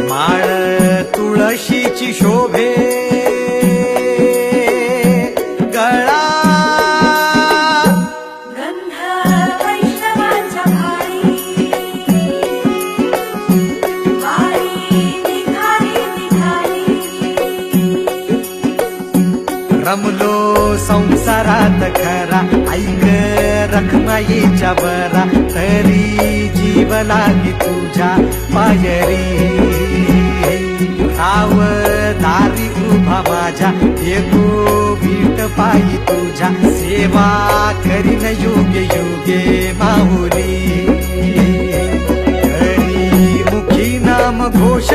माळ तुळशीची शोभे गळा गंध वैष्णवांच्या भारी वारी निघाली निघाली रमलो संसारात खरा ऐक रखमाईच्या बरा तरी जीव लागी तुझ्या पायरी राव दारी उभा माझ्या येतो भीट पायी तुझ्या सेवा करीन योगे योगे माहुली हरी मुखी नाम घोष